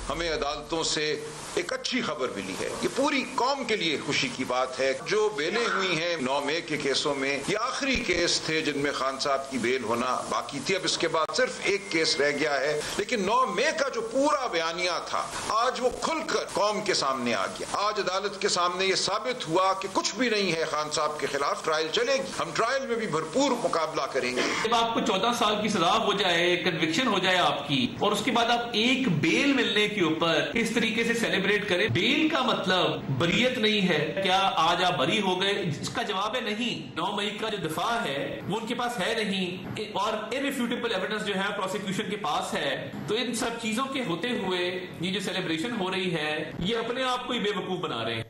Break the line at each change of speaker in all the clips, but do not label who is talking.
हमें अदालतों से एक अच्छी खबर मिली है। ये पूरी कौम के लिए खुशी की बात है। जो बेलें हुई हैं 9 मई के केसों में, ये आखिरी केस थे जिनमें खान साहब की बेल होना बाकी थी। अब इसके बाद सिर्फ एक केस रह गया है, लेकिन 9 मई का जो पूरा बयानिया था आज वो खुलकर कौम के सामने आ गया। आज अदालत के सामने ये साबित हुआ कि कुछ भी नहीं है खान साहब के खिलाफ। ट्रायल चलेगी, हम ट्रायल में भी भरपूर मुकाबला करेंगे।
जब आपको 14 साल की सजा हो जाए, कन्विक्शन हो जाए आपकी, और उसके बाद आप एक बेल मिलने के ऊपर इस तरीके से सेलिब्रेट करें, बेल का मतलब बरीयत नहीं है। क्या आज आप बरी हो गए? इसका जवाब है नहीं। 9 मई का जो दफा है वो उनके पास है नहीं, और इररिफ्यूटेबल एविडेंस जो है प्रोसिक्यूशन के पास है। तो इन सब चीजों के होते हुए ये जो सेलिब्रेशन हो रही है, ये अपने आप को ही बेवकूफ बना रहे हैं।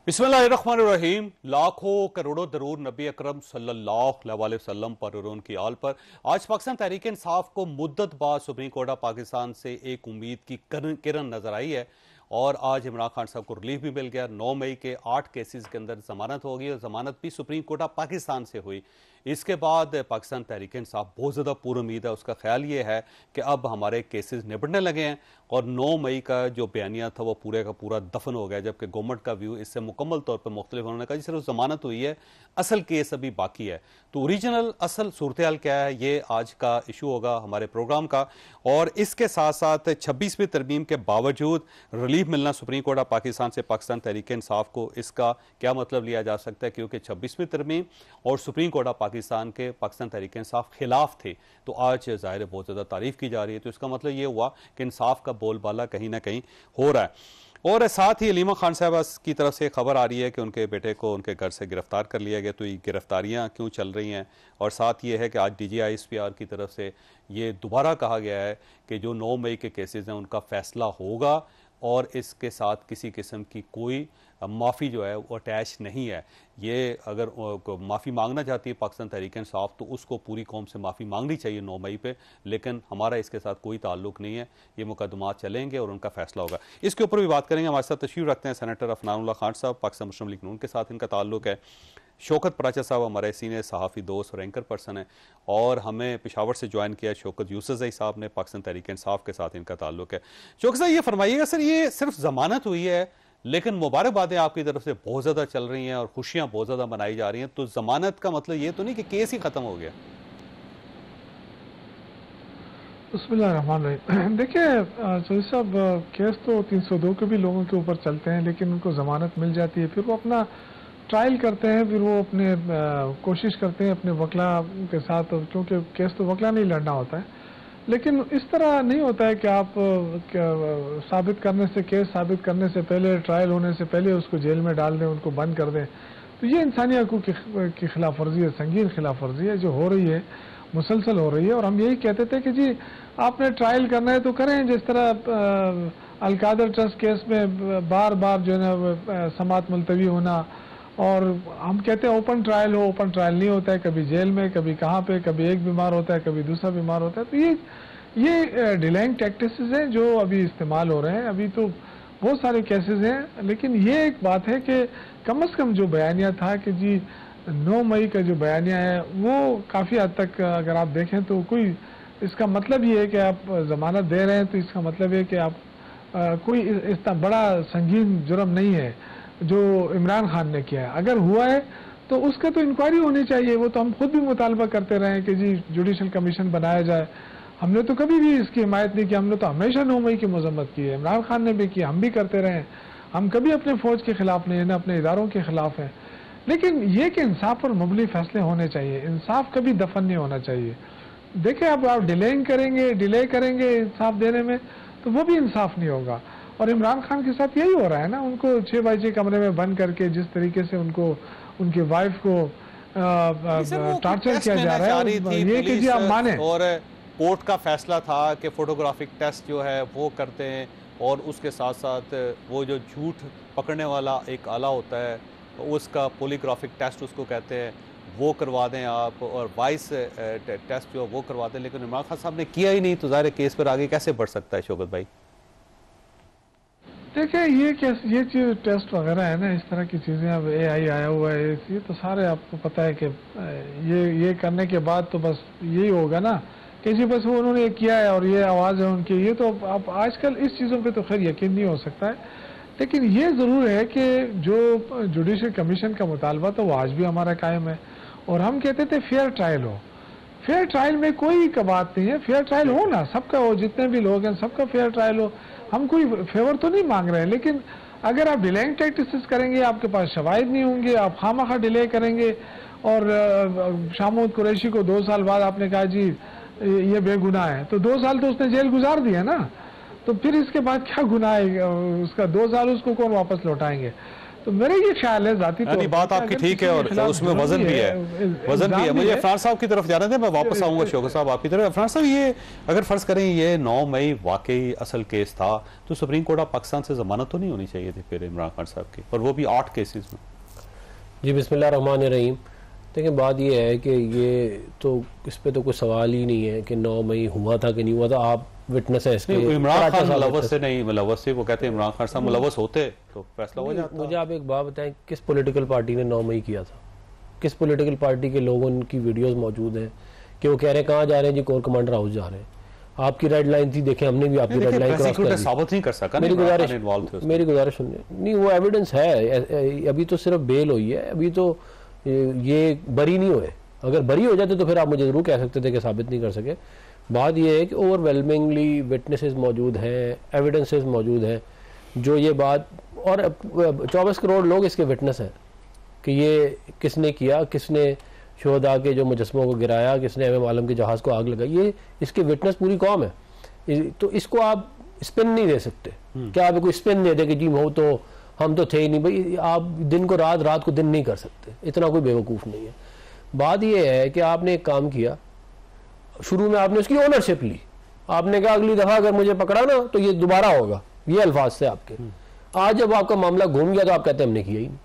बिस्मिल्लाहिर्रहमानिर्रहीम। लाखों करोड़ों दरूर नबी अकरम सल्लल्लाहु अलैहि वसल्लम पर और उनकी आल पर आज पाकिस्तान तहरीक इंसाफ को मुद्दत बाद सुप्रीम कोर्ट ऑफ पाकिस्तान से एक उम्मीद की किरण नजर आई है, और आज इमरान खान साहब को रिलीफ भी मिल गया। 9 मई के 8 केसेस के अंदर जमानत होगी, और जमानत भी सुप्रीम कोर्ट ऑफ पाकिस्तान से हुई। इसके बाद पाकिस्तान तहरीक इंसाफ बहुत ज़्यादा पूरी उम्मीद है। उसका ख्याल ये है कि अब हमारे केसेस निपटने लगे हैं, और 9 मई का जो बयानिया था वो पूरे का पूरा दफन हो गया, जबकि गवर्नमेंट का व्यू इससे मुकम्मल तौर पर मुख्तलिफ। उन्होंने कहा जी सिर्फ जमानत हुई है, असल केस अभी बाकी है। तो ओरिजिनल असल सूरत हाल क्या है, ये आज का इशू होगा हमारे प्रोग्राम का। और इसके साथ साथ 26वीं तरमीम के बावजूद रिलीफ मिलना सुप्रीम कोर्ट ऑफ पाकिस्तान से पाकिस्तान तहरीक इंसाफ को, इसका क्या मतलब लिया जा सकता है, क्योंकि 26वीं तरमीम और सुप्रीम कोर्ट ऑफ पाकिस्तान के पाकिस्तान तहरीक इंसाफ खिलाफ थे। तो आज ज़ाहिर है बहुत ज़्यादा तारीफ की जा रही है। तो इसका मतलब ये हुआ कि इंसाफ का बोलबाला कहीं ना कहीं हो रहा है। और साथ ही अलीमा खान साहबा की तरफ से खबर आ रही है कि उनके बेटे को उनके घर से गिरफ्तार कर लिया गया। तो ये गिरफ्तारियां क्यों चल रही हैं, और साथ ये है कि आज DGISPR की तरफ से ये दोबारा कहा गया है कि जो 9 मई के केसेस हैं उनका फैसला होगा, और इसके साथ किसी किस्म की कोई माफ़ी जो है वो अटैच नहीं है। ये अगर माफ़ी मांगना चाहती है पाकिस्तान तहरीक इंसाफ तो उसको पूरी कौम से माफ़ी मांगनी चाहिए 9 मई पे, लेकिन हमारा इसके साथ कोई ताल्लुक नहीं है। ये मुकदमात चलेंगे और उनका फैसला होगा। इसके ऊपर भी बात करेंगे। हमारे साथ तशरीफ रखते हैं सेनेटर अफनानुल्लाह खान साहब, पाकिस्तान मुस्लिम लीग नून के साथ इनका ताल्लुक है। शौकत पराचा साहब हमारे सीनियर सहाफ़ी दोस्त और एंकर पर्सन है, और हमें पेशावर से ज्वाइन किया शौकत यूसुफ़ज़ई साहब ने, पाकिस्तान तहरीक इंसाफ के साथ इनका ताल्लुक है। शौकत साहब ये फरमाइएगा, सर ये सिर्फ जमानत हुई है, लेकिन मुबारकबादें आपकी तरफ से बहुत ज़्यादा चल रही हैं और खुशियां बहुत ज़्यादा मनाई जा रही हैं, तो जमानत का मतलब ये तो नहीं कि केस ही ख़त्म हो गया?
बिस्मिल्लाहिर्रहमानिर्रहीम। देखिए चौधरी साहब, केस तो 302 के भी लोगों के ऊपर चलते हैं, लेकिन उनको जमानत मिल जाती है, फिर वो अपना ट्रायल करते हैं, फिर वो अपने कोशिश करते हैं अपने वकला के साथ, क्योंकि केस तो वकला नहीं लड़ना होता है। लेकिन इस तरह नहीं होता है कि आप साबित करने से, केस साबित करने से पहले, ट्रायल होने से पहले उसको जेल में डाल दें, उनको बंद कर दें। तो ये इंसानी हकूक़ की खिलाफ वर्जी है, संगीन खिलाफ वर्जी है जो हो रही है, मुसलसल हो रही है। और हम यही कहते थे कि जी आपने ट्रायल करना है तो करें, जिस तरह अलकादर ट्रस्ट केस में बार बार जो है ना समात मुलतवी होना, और हम कहते हैं ओपन ट्रायल हो, ओपन ट्रायल नहीं होता है, कभी जेल में, कभी कहाँ पे, कभी एक बीमार होता है, कभी दूसरा बीमार होता है। तो ये डिलेइंग टैक्टिक्स हैं जो अभी इस्तेमाल हो रहे हैं। अभी तो बहुत सारे केसेस हैं, लेकिन ये एक बात है कि कम से कम जो बयानिया था कि जी 9 मई का जो बयानिया है वो काफ़ी हद तक अगर आप देखें तो कोई, इसका मतलब ये है कि आप जमानत दे रहे हैं, तो इसका मतलब है कि आप कोई इतना बड़ा संगीन जुर्म नहीं है जो इमरान खान ने किया है। अगर हुआ है तो उसका तो इंक्वायरी होनी चाहिए। वो तो हम खुद भी मुतालबा करते रहे कि जी जुडिशल कमीशन बनाया जाए। हमने तो कभी भी इसकी हिमायत नहीं की, हमने तो हमेशा 9 मई की मजम्मत की है, इमरान खान ने भी की, हम भी करते रहे। हम कभी अपने फौज के खिलाफ नहीं है, ना अपने इदारों के खिलाफ हैं। लेकिन ये कि इंसाफ पर मबनी फैसले होने चाहिए, इंसाफ कभी दफन नहीं होना चाहिए। देखिए अब आप डिले करेंगे इंसाफ देने में, तो वो भी इंसाफ नहीं होगा। और इमरान खान के साथ यही हो रहा है ना, उनको 6 बाई 6 कमरे में बंद करके जिस तरीके से उनको, उनकी वाइफ को टॉर्चर किया जा रहा है, ये कि जी आप माने।
और कोर्ट का फैसला था कि फोटोग्राफिक टेस्ट जो है वो करते हैं, और उसके साथ साथ वो जो झूठ पकड़ने वाला एक आला होता है उसका पॉलीग्राफिक टेस्ट उसको कहते हैं, वो करवा दें आप, और वॉइस टेस्ट जो वो करवा दें। लेकिन इमरान खान साहब ने किया ही नहीं, तो ज़ाहिर केस पर आगे कैसे बढ़ सकता है शौकत भाई?
देखिए ये चीज़ टेस्ट वगैरह है ना, इस तरह की चीज़ें, अब AI आया हुआ है, ये तो सारे आपको पता है कि ये करने के बाद तो बस यही होगा ना कि जी बस वो उन्होंने किया है और ये आवाज़ है उनकी, ये तो अब आजकल इस चीज़ों पे तो खैर यकीन नहीं हो सकता है। लेकिन ये ज़रूर है कि जो जुडिशल कमीशन का मुतालबा तो वो आज भी हमारा कायम है, और हम कहते थे फेयर ट्रायल हो। फेयर ट्रायल में कोई बात नहीं है, फेयर ट्रायल हो ना, सबका हो, जितने भी लोग हैं सबका फेयर ट्रायल हो। हम कोई फेवर तो नहीं मांग रहे हैं, लेकिन अगर आप डिलेइंग टैक्टिक्स करेंगे, आपके पास शवाहिद नहीं होंगे, आप खामखा डिले करेंगे, और शामूद कुरैशी को 2 साल बाद आपने कहा जी ये बेगुनाह है, तो 2 साल तो उसने जेल गुजार दिया ना, तो फिर इसके बाद क्या गुनाह है उसका? 2 साल उसको कौन वापस लौटाएंगे? तो मेरे ये ख्याल है जाती तो
बात आपकी ठीक है, और उसमें वजन भी है, वजन भी है। मुझे अफरान साहब की तरफ जाना था, मैं वापस आऊंगा शौकत साहब आपकी तरफ। अफरान साहब, ये अगर फर्ज करें ये 9 मई वाकई असल केस था, तो सुप्रीम कोर्ट ऑफ पाकिस्तान से जमानत तो नहीं होनी चाहिए थी फिर इमरान खान साहब की, और वो भी 8 केसेस में? जी
बिस्मिल्लाह रहमान रहीम। लेकिन बात यह है कि ये तो इस पे तो कोई सवाल ही नहीं है कि 9 मई हुआ था कि नहीं हुआ था। आप विटनेस है इसके।
इमरान खान मुलव्वस से नहीं, मुलव्वस से वो कहते हैं इमरान खान साहब मुलव्वस होते तो फैसला हो जाता।
मुझे आप एक बात बताएं, किस पॉलिटिकल पार्टी ने 9 मई किया था? किस पॉलिटिकल पार्टी के लोगों की वीडियोस मौजूद हैं कि वो कह रहे हैं कहाँ जा रहे हैं जी, कोर कमांडर हाउस जा रहे हैं। आपकी रेड लाइन थी, देखें हमने भी आपकी रेड लाइन क्रॉस कर दी।
साबित नहीं कर सका।
मेरी गुजारिश सुनिए, नहीं वो एविडेंस है, अभी तो सिर्फ बेल हुई है, अभी तो ये बरी नहीं हुए। अगर बरी हो जाते तो फिर आप मुझे जरूर कह सकते थे कि साबित नहीं कर सके। बात यह है कि ओवरवेलमिंगली विटनेसेस मौजूद हैं, एविडेंसेस मौजूद हैं जो ये बात, और 24 करोड़ लोग इसके विटनेस हैं कि ये किसने किया, किसने शोहदा के जो मुजस्मों को गिराया, किसने एम आलम के जहाज को आग लगाई, ये इसके विटनेस पूरी कौम है। तो इसको आप स्पिन नहीं दे सकते। क्या आप कोई स्पिन दे दे कि जी हो तो हम तो थे ही नहीं? भाई आप दिन को रात, रात को दिन नहीं कर सकते, इतना कोई बेवकूफ़ नहीं है। बात यह है कि आपने एक काम किया, शुरू में आपने उसकी ओनरशिप ली, आपने कहा अगली दफा अगर मुझे पकड़ा ना तो ये दोबारा होगा, ये अल्फाज थे आपके। आज जब आपका मामला घूम गया तो आप कहते हैं हमने किया ही नहीं,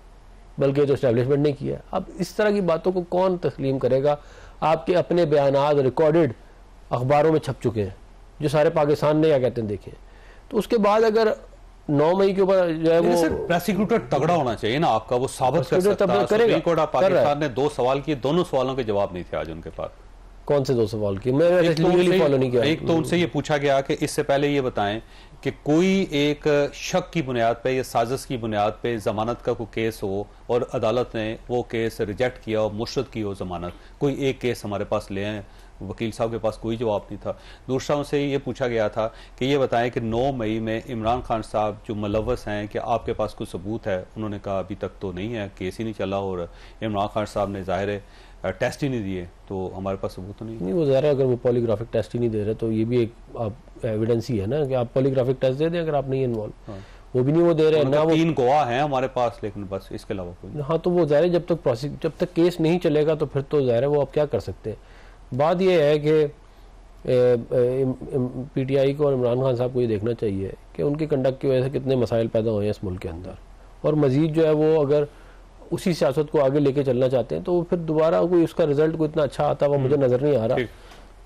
बल्कि तो एस्टेब्लिशमेंट ने किया। अब इस तरह की बातों को कौन तस्लीम करेगा? आपके अपने बयानात रिकॉर्डेड अखबारों में छप चुके हैं, जो सारे पाकिस्तान ने क्या कहते हैं देखे। तो उसके बाद अगर 9 मई के ऊपर जो है वो
प्रोसिक्यूटर तगड़ा होना चाहिए ना आपका, वो साबित कर सकता है। सुप्रीम कोर्ट ऑफ पाकिस्तान ने 2 सवाल किए, दोनों सवालों के जवाब नहीं थे आज उनके पास।
कौन से 2 सवाल किए? मैं लीगली फॉलो नहीं किया।
एक तो उनसे ये पूछा गया कि इससे पहले ये बताएं कि कोई एक शक की बुनियाद पे या साजिश की बुनियाद पे जमानत का कोई केस हो और अदालत ने वो केस रिजेक्ट किया और मुस्तरद की हो जमानत, कोई एक केस हमारे पास ले आए। वकील साहब के पास कोई जवाब नहीं था। दूसरा उनसे ये पूछा गया था कि ये बताएं कि 9 मई में इमरान खान साहब जो मुलव्वस हैं, कि आपके पास कोई सबूत है? उन्होंने कहा अभी तक तो नहीं है, केस ही नहीं चला, और इमरान खान साहब ने जाहिर है टेस्ट ही नहीं दिए, तो हमारे पास सबूत तो नहीं।
वो ज़ाहिर है अगर वो पॉलीग्राफिक टेस्ट ही नहीं दे रहे तो ये भी एक आप एविडेंस ही है ना कि आप पॉलीग्राफिक टेस्ट दे दें अगर आप नहीं इन्वॉल्व। वो भी नहीं वो दे रहे हैं ना, वो 3
गवाह हैं हमारे पास, लेकिन बस इसके अलावा कोई।
हाँ, तो वो ज़ाहिर है जब तक केस नहीं चलेगा तो फिर तो ज़ाहिर है वो आप क्या कर सकते हैं। बात यह है कि PTI को और इमरान खान साहब को ये देखना चाहिए कि उनके कंडक्ट की वजह से कितने मसाइल पैदा हुए हैं इस मुल्क के अंदर, और मजीद जो है वो अगर उसी सियासत को आगे लेके चलना चाहते हैं तो फिर दोबारा कोई उसका रिजल्ट कोई इतना अच्छा आता हुआ मुझे नजर नहीं आ रहा।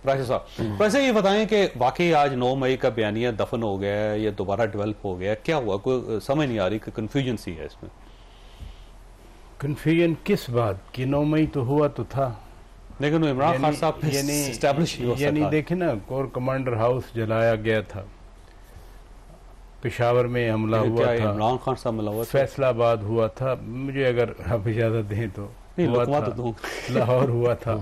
राशिद साहब, वैसे ये बताएं कि वाकई आज 9 मई का बयानिया दफन हो गया है, ये दोबारा डेवलप हो गया, क्या हुआ? कोई समझ नहीं आ रही, कंफ्यूजन सी है इसमें।
कंफ्यूजन किस बात की? 9 मई तो हुआ तो था,
लेकिन इमरान खान साहब
यानी देखे ना, कोर कमांडर हाउस जलाया गया था, पेशावर में हमला हुआ था,
इमरान खान साहब मिला,
फैसलाबाद हुआ था, मुझे अगर आप इजाजत दें तो हुआ था, लाहौर हुआ था।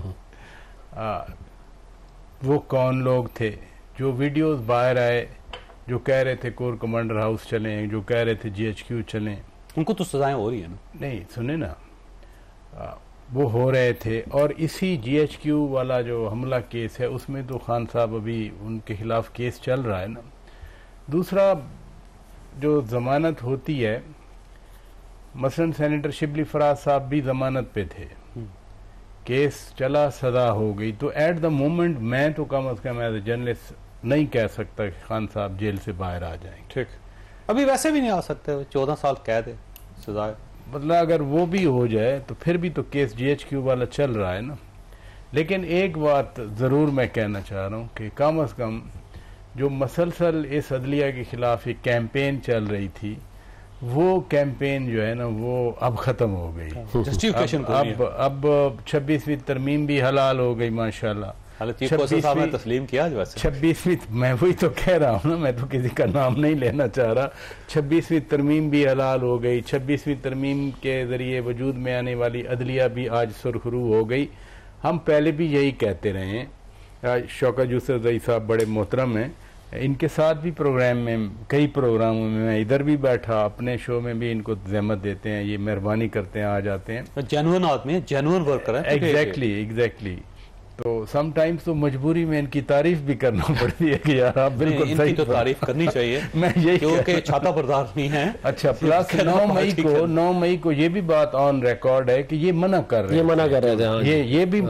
वो कौन लोग थे जो वीडियोस बाहर आए, जो कह रहे थे कोर कमांडर हाउस चलें, जो कह रहे थे GHQ चलें?
उनको तो सजाएं हो रही है ना।
नहीं सुने ना, वो हो रहे थे, और इसी GHQ वाला जो हमला केस है उसमें तो खान साहब अभी उनके खिलाफ केस चल रहा है ना। दूसरा जो जमानत होती है, मसलन सेनेटर शिबली फराज साहब भी जमानत पे थे, केस चला, सजा हो गई, तो एट द मोमेंट मैं तो कम से कम एज ए जर्नलिस्ट नहीं कह सकता कि खान साहब जेल से बाहर आ जाएंगे।
ठीक, अभी वैसे भी नहीं आ सकते, 14 साल कैद है, सजा।
मतलब अगर वो भी हो जाए तो फिर भी तो केस GHQ वाला चल रहा है ना। लेकिन एक बात जरूर मैं कहना चाह रहा हूँ कि कम से कम जो मसलसल इस अदलिया के खिलाफ एक कैंपेन चल रही थी, वो कैंपेन जो है ना वो अब खत्म हो गई।
जस्टिफिकेशन
अब 26वीं तरमीम भी हलाल हो गई माशाल्लाह,
चीफ कौंसल साहब ने तस्लीम किया आज वैसे
26वीं, मैं वही तो कह रहा हूँ ना, मैं तो किसी का नाम नहीं लेना चाह रहा। 26वीं तरमीम भी हलाल हो गई, 26वीं तरमीम के जरिए वजूद में आने वाली अदलिया भी आज सुरखरू हो गई। हम पहले भी यही कहते रहे हैं। शौकत यूसुफ ज़ई साहब बड़े मोहतरम हैं, इनके साथ भी प्रोग्राम में, कई प्रोग्रामों में मैं इधर भी बैठा, अपने शो में भी इनको जहमत देते हैं, ये मेहरबानी करते हैं, आ जाते हैं।
जेन्युइन आदमी है, जेन्युइन वर्कर है।
एग्जैक्टली। तो समटाइम्स तो मजबूरी में इनकी तारीफ भी करना पड़ती है कि यार आप बिल्कुल सही,
तो तारीफ करनी चाहिए
मैं यही
क्योंकि छाता बर्दार नहीं है।
अच्छा, प्लस 9 मई को ये भी बात ऑन रिकॉर्ड है कि ये मना कर रहे थे, ये भी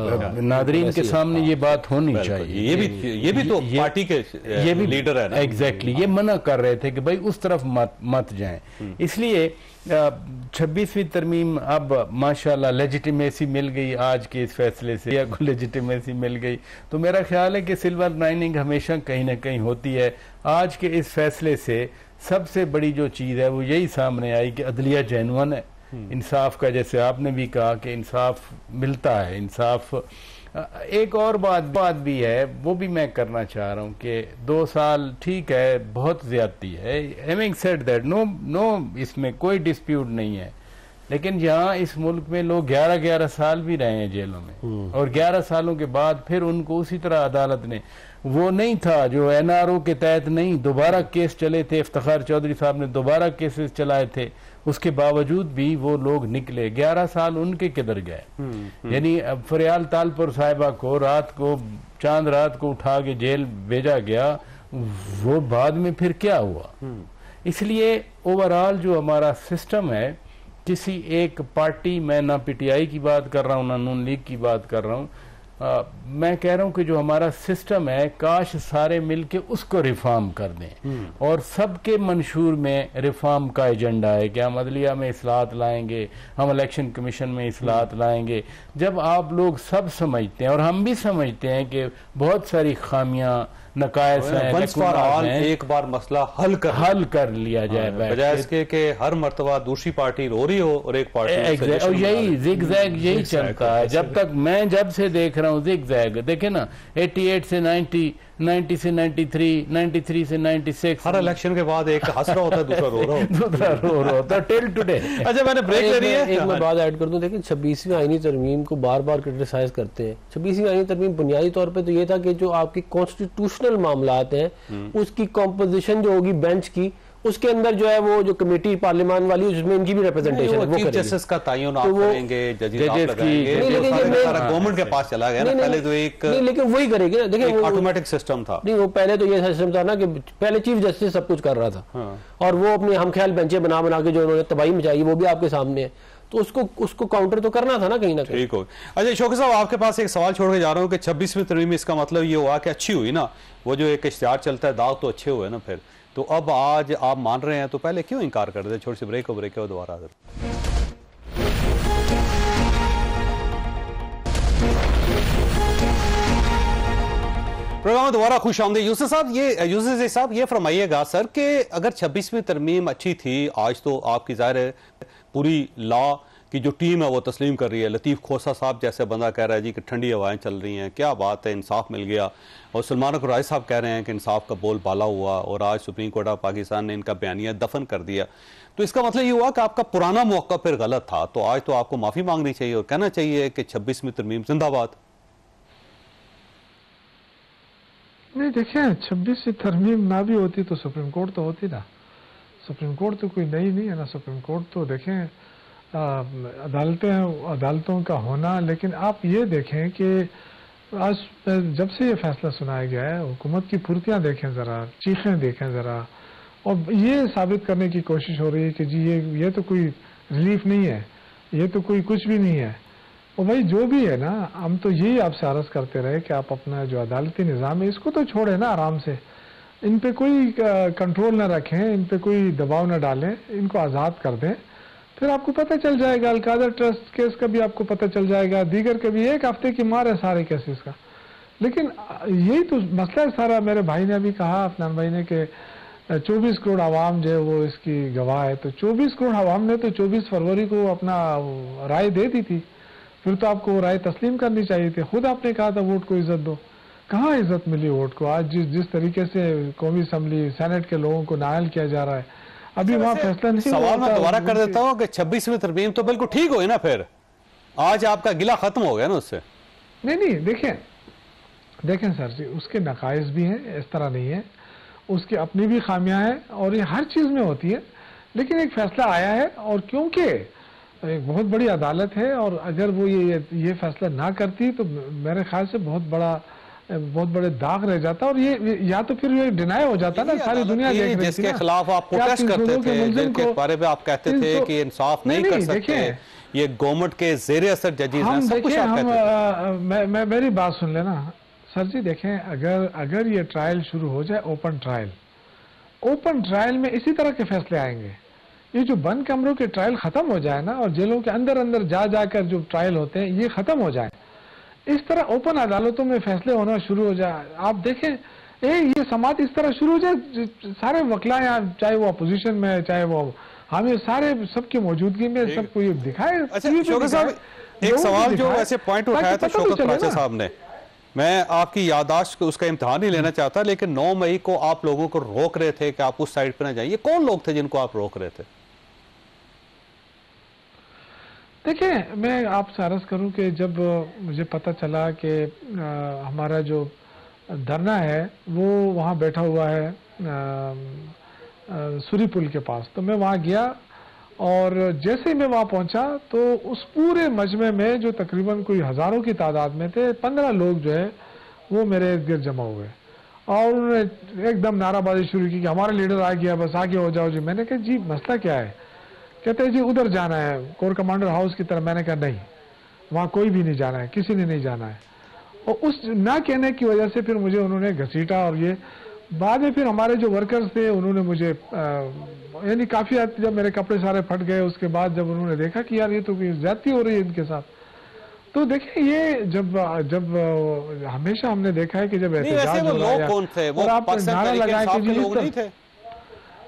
नादरीन के सामने ये बात होनी चाहिए।
ये भी तो पार्टी के ये भी लीडर है ना।
एग्जैक्टली, ये मना कर रहे थे कि भाई उस तरफ मत जाएं। इसलिए 26वीं तरमीम अब माशाल्लाह लेजिटिमेसी मिल गई आज के इस फैसले से, या को लेजिटिमेसी मिल गई, तो मेरा ख्याल है कि सिल्वर लाइनिंग हमेशा कहीं ना कहीं होती है। आज के इस फैसले से सबसे बड़ी जो चीज़ है वो यही सामने आई कि अदलिया जेन्युइन है, इंसाफ का, जैसे आपने भी कहा कि इंसाफ मिलता है, इंसाफ। एक और बात भी है, वो भी मैं करना चाह रहा हूँ कि 2 साल ठीक है, बहुत ज्यादती है। हैविंग सेड दैट, नो इसमें कोई डिस्प्यूट नहीं है, लेकिन यहाँ इस मुल्क में लोग 11-11 साल भी रहे हैं जेलों में, और 11 सालों के बाद फिर उनको उसी तरह अदालत ने, वो नहीं था जो एनआरओ के तहत नहीं, दोबारा केस चले थे, इफ्तिखार चौधरी साहब ने दोबारा केसेस चलाए थे, उसके बावजूद भी वो लोग निकले। 11 साल उनके किधर गए? यानी फरियाल तालपुर साहिबा को रात को, चांद रात को उठा के जेल भेजा गया, वो बाद में फिर क्या हुआ? इसलिए ओवरऑल जो हमारा सिस्टम है, किसी एक पार्टी, मैं ना पीटीआई की बात कर रहा हूँ ना नून लीग की बात कर रहा हूँ, मैं कह रहा हूं कि जो हमारा सिस्टम है, काश सारे मिलके उसको रिफॉर्म कर दें, और सबके मंशूर में रिफॉर्म का एजेंडा है कि हम अदलिया में इस्लाहत लाएंगे, हम इलेक्शन कमीशन में इस्लाहत लाएंगे। जब आप लोग सब समझते हैं और हम भी समझते हैं कि बहुत सारी खामियां, नकायस हैं,
वंस फॉर ऑल एक बार मसला हल कर लिया जाए, बजाय इसके कि हर मर्तबा दूसरी पार्टी रो रही हो और एक पार्टी,
और यही जिगजैग यही चलता है। जब तक मैं जब से देख रहा हूँ जिगजैग, देखे ना 88 से 90, 90 से 93, 93 से 96,
हर इलेक्शन के बाद एक हंस रहा होता है, दूसरा रो रहा होता है
टिल टुडे।
अच्छा, मैंने ब्रेक ले रही है,
एक मैं बात ऐड कर दूं। देखिए 26वीं आईनी तरमीम को बार बार क्रिटिसाइज करते हैं। 26वीं आईनी तरमीम बुनियादी तौर पे तो ये था कि जो आपकी कॉन्स्टिट्यूशनल मामलात हैं उसकी कॉम्पोजिशन जो होगी बेंच की, उसके अंदर जो है वो जो कमेटी पार्लियामान वाली, उसमें इनकी भी रिप्रेजेंटेशन है, वो
चीफ जस्टिस का तयन आप करेंगे, जजेस गवर्नमेंट के पास चला गया ना, पहले तो एक
नहीं, लेकिन वही करेगी ना। देखिए
ऑटोमेटिक सिस्टम था,
नहीं वो पहले तो ये सिस्टम था ना कि पहले चीफ जस्टिस सब कुछ कर रहा था, और वो अपने हम ख्याल बेंचे बना के जो उन्होंने तबाही मचाई वो भी आपके सामने है, तो उसको काउंटर तो करना था ना कहीं ना कहीं।
ठीक हो। अच्छा शौकत साहब, आपके पास एक सवाल छोड़ के जा रहा हूँ कि 26वीं तरमीम, इसका मतलब ये हुआ कि अच्छी हुई ना, वो जो एक इश्तिहार चलता है, दाग तो अच्छे हुए ना फिर, तो अब आज आप मान रहे हैं, तो पहले क्यों इनकार कर रहे थे? छोटी सी ब्रेक हो दोबारा हाजिर। प्रोग्राम में दोबारा खुश आमदीद। यूसुफ साहब ये फरमाइएगा सर कि अगर 26वीं तरमीम अच्छी थी, आज तो आपकी ज़ाहिर है पूरी लॉ की जो टीम है वो तस्लीम कर रही है। लतीफ़ खोसा साहब जैसे बंदा कह रहा है जी कि ठंडी हवाएं चल रही हैं, क्या बात है, इंसाफ मिल गया, और सलमान अकराई साहब कह रहे हैं कि इंसाफ का बोल बाला हुआ, और आज सुप्रीम कोर्ट ऑफ पाकिस्तान ने इनका बयानिया दफन कर दिया। तो इसका मतलब ये हुआ कि आपका पुराना मौका फिर गलत था, तो आज तो आपको माफ़ी मांगनी चाहिए और कहना चाहिए कि 26वीं तरमीम जिंदाबाद।
नहीं देखिए, 26वीं तरमीम ना भी होती तो सुप्रीम कोर्ट तो होती ना। सुप्रीम कोर्ट तो कोई नई नहीं है ना। सुप्रीम कोर्ट तो देखें अदालतों का होना, लेकिन आप ये देखें कि आज जब से ये फैसला सुनाया गया है, हुकूमत की फुर्तियाँ देखें ज़रा, चीखें देखें ज़रा, और ये साबित करने की कोशिश हो रही है कि जी ये तो कोई रिलीफ नहीं है, ये तो कोई कुछ भी नहीं है। और भाई जो भी है ना, हम तो यही आपसे अर्ज करते रहे कि आप अपना जो अदालती निज़ाम है इसको तो छोड़ें ना, आराम से, इन पे कोई कंट्रोल ना रखें, इन पे कोई दबाव ना डालें, इनको आज़ाद कर दें, फिर आपको पता चल जाएगा। अलकायदा ट्रस्ट केस का भी आपको पता चल जाएगा, दीगर के भी। 1 हफ्ते की मार है सारे केसेस का। लेकिन यही तो मसला है सारा। मेरे भाई ने अभी कहा, अफनान भाई ने, कि 24 करोड़ आवाम जो है वो इसकी गवाह है। तो 24 करोड़ आवाम ने तो 24 फरवरी को अपना राय दे दी थी, फिर तो आपको राय तस्लीम करनी चाहिए थी। खुद आपने कहा था वोट को इज्जत दो। कहाँ इज्जत मिली वोट को? आज जिस तरीके से कौमी असम्बली सेनेट के लोगों को नायल किया जा रहा है, अभी वहाँ फैसला नहीं।
सवाल मैं दोबारा कर देता हूँ कि 26वीं तरमीम तो बिल्कुल ठीक हुई ना, फिर आज आपका गिला खत्म हो गया ना उससे?
नहीं, देखें सर जी, उसके नकाइस भी हैं, इस तरह नहीं है, उसकी अपनी भी खामियां हैं और ये हर चीज में होती है। लेकिन एक फैसला आया है और क्योंकि एक बहुत बड़ी अदालत है और अगर वो ये फैसला ना करती तो मेरे ख्याल से बहुत बड़े दाग रह जाता और ये या तो फिर ये डिनाई हो जाता ना, सारी दुनिया देख रही थी
जिसके खिलाफ आप प्रोटेस्ट करते थे, जिनके बारे में आप कहते थे कि इंसाफ नहीं कर सकते, ये गवर्नमेंट के जेर असर जजेस हैं, सब कुछ आप कहते थे।
मेरी बात सुन लेना सर जी, देखें अगर ये ट्रायल शुरू हो जाए, ओपन ट्रायल में इसी तरह के फैसले आएंगे। ये जो बंद कमरों के ट्रायल खत्म हो जाए ना और जेलों के अंदर जाकर जो ट्रायल होते हैं ये खत्म हो जाए, इस तरह ओपन अदालतों में फैसले होना शुरू हो जाए। आप देखें ये समाज इस तरह शुरू हो जाए, सारे वकला यहाँ, चाहे वो अपोजिशन में है चाहे वो हमें, सारे सबकी मौजूदगी में सबको ये दिखाए।
अच्छा शौकत साहब, एक सवाल जो ऐसे पॉइंट उठाया था शौकत कराची साहब ने, मैं आपकी याददाश्त को उसका इम्तिहान नहीं लेना चाहता, लेकिन 9 मई को आप लोगों को रोक रहे थे कि आप उस साइड पर ना जाइए, कौन लोग थे जिनको आप रोक रहे थे?
देखिए, मैं आपसे अर्ज करूं कि जब मुझे पता चला कि हमारा जो धरना है वो वहाँ बैठा हुआ है सूरी पुल के पास, तो मैं वहाँ गया और जैसे ही मैं वहाँ पहुँचा तो उस पूरे मजमे में जो तकरीबन कोई हज़ारों की तादाद में थे, 15 लोग जो है वो मेरे इर्द गिर्द जमा हुए और उन्होंने एकदम नाराबाजी शुरू की कि हमारा लीडर आ गया, बस आगे हो जाओ जी। मैंने कहा जी मसला क्या है? कहते हैं जी उधर जाना है, कोर कमांडर हाउस की तरफ। मैंने कहा नहीं, वहाँ कोई भी नहीं जाना है, किसी ने नहीं जाना है। और उस ना कहने की वजह से फिर मुझे उन्होंने घसीटा और ये बाद में फिर हमारे जो वर्कर्स थे उन्होंने मुझे यानी काफ़ी जब मेरे कपड़े सारे फट गए, उसके बाद जब उन्होंने देखा कि यार ये तो ज्यादती हो रही है इनके साथ, तो देखिए ये जब हमेशा हमने देखा है कि जब एहतजाज हो रहा है और आप नारा लगाए कि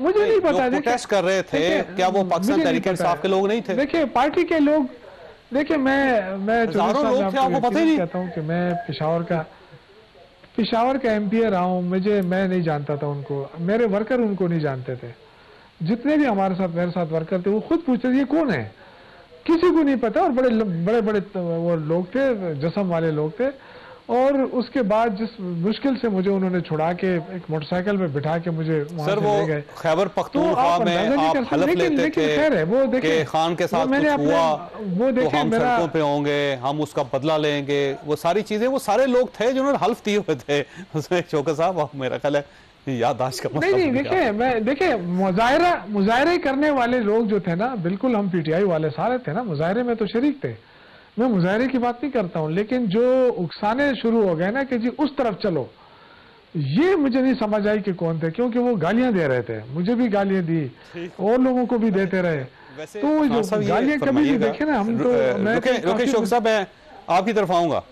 मुझे नहीं पता,
प्रोटेस्ट कर रहे थे, क्या वो पाकिस्तान तहरीक इंसाफ के लोग नहीं थे?
देखिए पार्टी के लोग, देखिए मैं
आपको पता ही नहीं
कहता हूँ कि मैं पिशावर का एमपीए रहा हूँ, मैं नहीं जानता था उनको, मेरे वर्कर उनको नहीं जानते थे। जितने भी मेरे साथ वर्कर थे वो खुद पूछते थे ये कौन है, किसी को नहीं पता। और बड़े वो लोग थे, जस्म वाले लोग थे। और उसके बाद जिस मुश्किल से मुझे उन्होंने छुड़ा के एक मोटरसाइकिल में बिठा के मुझे वहां से ले गए।
खैबर पख्तूनख्वा में आप हलफ लेते थे वो देखिए खान के साथ कुछ हुआ तो हम सड़कों पे होंगे, हम उसका बदला लेंगे, वो सारी चीजें, वो सारे लोग थे जिन्होंने हल्फ दिए हुए थे उसमें। शौकत साहब मेरा ख्याल है याददाश्त का
नहीं, देखिए मुजाहरे करने वाले लोग जो थे ना, बिल्कुल हम पीटीआई वाले सारे थे ना, मुजाहरे में तो शरीक थे, मैं मुजाहरे की बात नहीं करता हूं। लेकिन जो उकसाने शुरू हो गए ना कि जी उस तरफ चलो, ये मुझे नहीं समझ आई कि कौन थे, क्योंकि वो गालियां दे रहे थे, मुझे भी गालियां दी और लोगों को भी देते रहे। तो जो गालियां कभी भी देखे ना हम तो
शौकत साहब मैं आपकी तरफ आऊंगा।